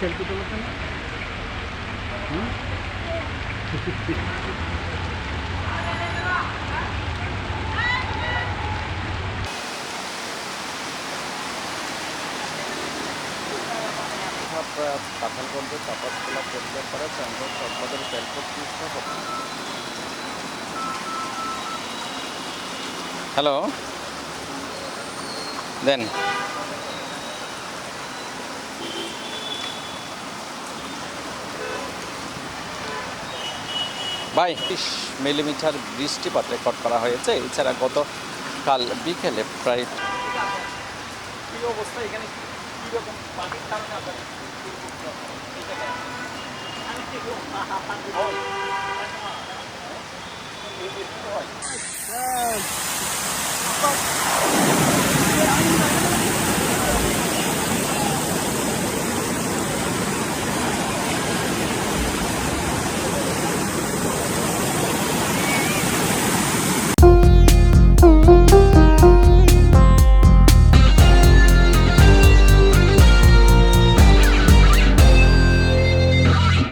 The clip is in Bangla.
সেলফি তোলাতে না পাঠানগঞ্জের চাপাতলা পরিষ্কার চান্দর চকবাজার তেলপোর্ট হ্যালো দেন ভাই 30 মিলিমিটার বৃষ্টিপাত রেকর্ড করা হয়েছে। এছাড়া গতকাল বিকেলে প্রায় অবস্থা এখানে কিরকম পানির কারণে আপনাদের